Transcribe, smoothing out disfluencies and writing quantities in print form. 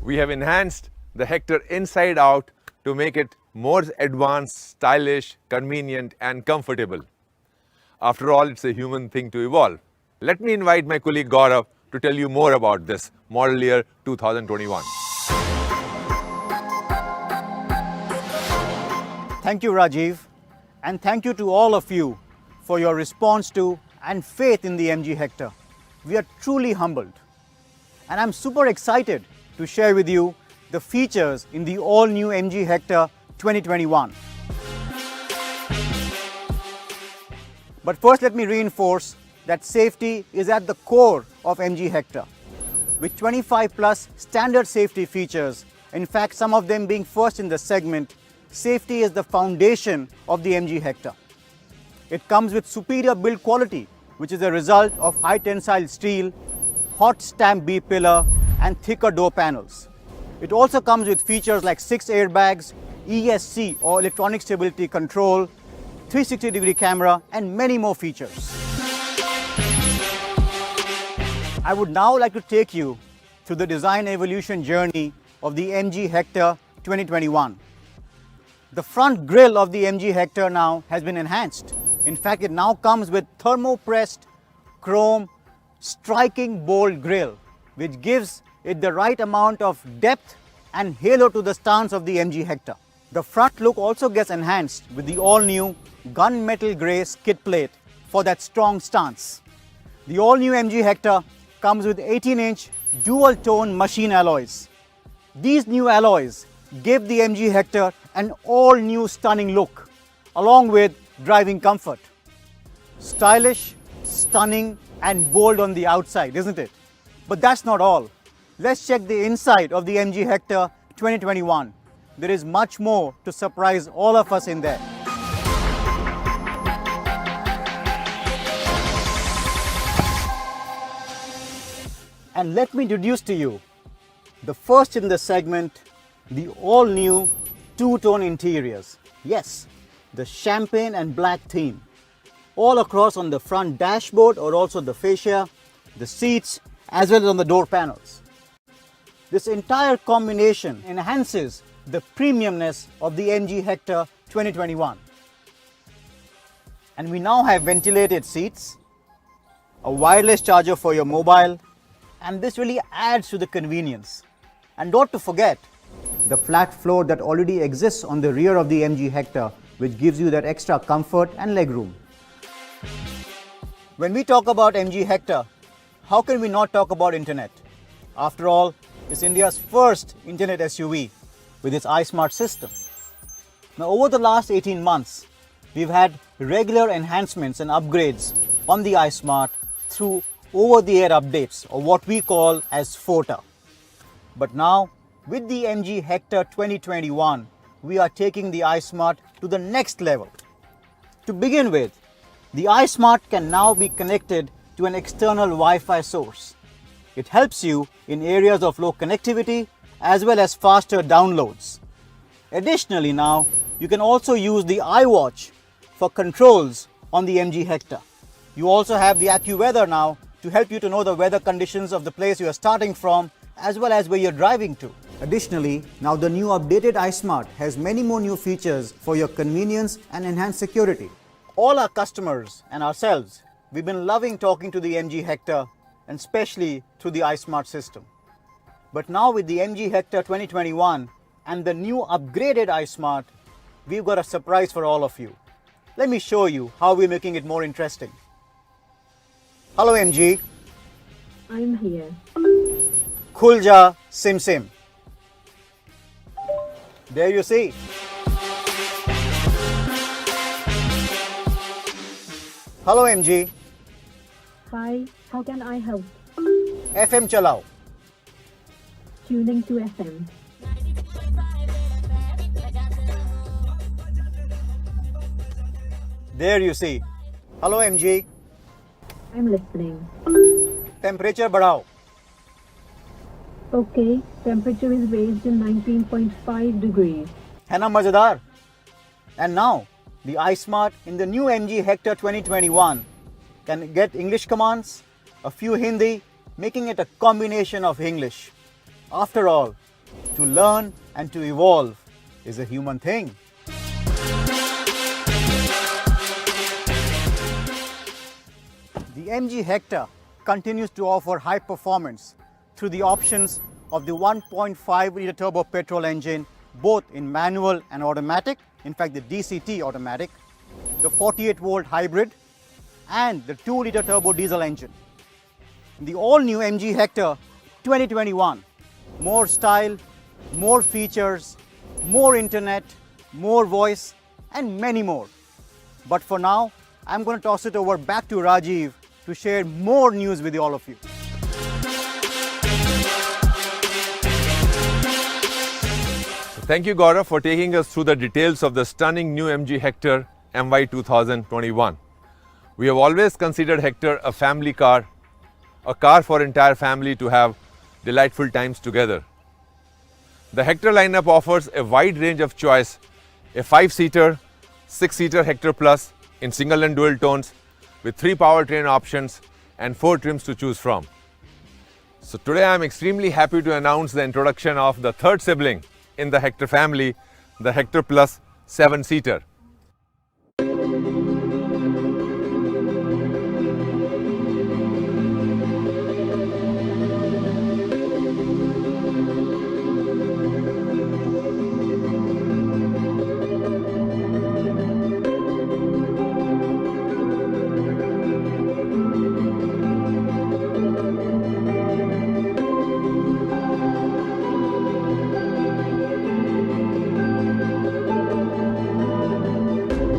We have enhanced the Hector inside out to make it more advanced, stylish, convenient and comfortable. After all, it's a human thing to evolve. Let me invite my colleague Gaurav to tell you more about this model year 2021. Thank you, Rajiv, and thank you to all of you for your response to and faith in the MG Hector. We are truly humbled, and I'm super excited to share with you the features in the all-new MG Hector 2021. But first, let me reinforce that safety is at the core of MG Hector. With 25 plus standard safety features, in fact some of them being first in the segment, safety is the foundation of the MG Hector. It comes with superior build quality, which is a result of high tensile steel, hot stamp B-pillar and thicker door panels. It also comes with features like 6 airbags, ESC or electronic stability control, 360-degree camera and many more features. I would now like to take you through the design evolution journey of the MG Hector 2021. The front grille of the MG Hector now has been enhanced. In fact, it now comes with thermopressed chrome striking bold grille, which gives it the right amount of depth and halo to the stance of the MG Hector. The front look also gets enhanced with the all-new gunmetal grey skid plate for that strong stance. The all-new MG Hector comes with 18-inch dual-tone machine alloys. These new alloys give the MG Hector an all-new stunning look, along with driving comfort. Stylish, stunning and bold on the outside, isn't it? But that's not all. Let's check the inside of the MG Hector 2021. There is much more to surprise all of us in there. And let me introduce to you the first in the segment, the all-new two-tone interiors. Yes, the champagne and black theme. All across on the front dashboard or also the fascia, the seats, as well as on the door panels. This entire combination enhances the premiumness of the MG Hector 2021. And we now have ventilated seats, a wireless charger for your mobile, and this really adds to the convenience. And not to forget, the flat floor that already exists on the rear of the MG Hector, which gives you that extra comfort and legroom. When we talk about MG Hector, how can we not talk about internet? After all, it's India's first internet SUV with its iSmart system. Now, over the last 18 months, we've had regular enhancements and upgrades on the iSmart through over-the-air updates, or what we call as FOTA. But now, with the MG Hector 2021, we are taking the iSmart to the next level. To begin with, the iSmart can now be connected to an external Wi-Fi source. It helps you in areas of low connectivity as well as faster downloads. Additionally, now you can also use the iWatch for controls on the MG Hector. You also have the AccuWeather now to help you to know the weather conditions of the place you are starting from as well as where you're driving to. Additionally, now the new updated iSmart has many more new features for your convenience and enhanced security. All our customers and ourselves, we've been loving talking to the MG Hector, and especially through the iSmart system. But now with the MG Hector 2021 and the new upgraded iSmart, we've got a surprise for all of you. Let me show you how we're making it more interesting. Hello MG. I'm here. Khulja Sim Sim. There you see. Hello MG. Hi, how can I help? FM chalao. Tuning to FM. There you see. Hello MG. I'm listening. Temperature badhao. Okay, temperature is raised in 19.5 degrees. है ना मजेदार? And now, the iSmart in the new MG Hector 2021 can get English commands, a few Hindi, making it a combination of English. After all, To learn and to evolve is a human thing. The MG Hector continues to offer high performance through the options of the 1.5 litre turbo petrol engine, both in manual and automatic, in fact the DCT automatic, the 48 volt hybrid and the 2 litre turbo diesel engine. The all new MG Hector 2021, more style, more features, more internet, more voice and many more. But for now, I'm going to toss it over back to Rajiv to share more news with all of you. Thank you, Gaurav, for taking us through the details of the stunning new MG Hector MY 2021. We have always considered Hector a family car, a car for entire family to have delightful times together. The Hector lineup offers a wide range of choice, a 5-seater, 6-seater Hector Plus in single and dual tones with 3 powertrain options and 4 trims to choose from. So today I am extremely happy to announce the introduction of the third sibling in the Hector family, the Hector Plus 7-seater.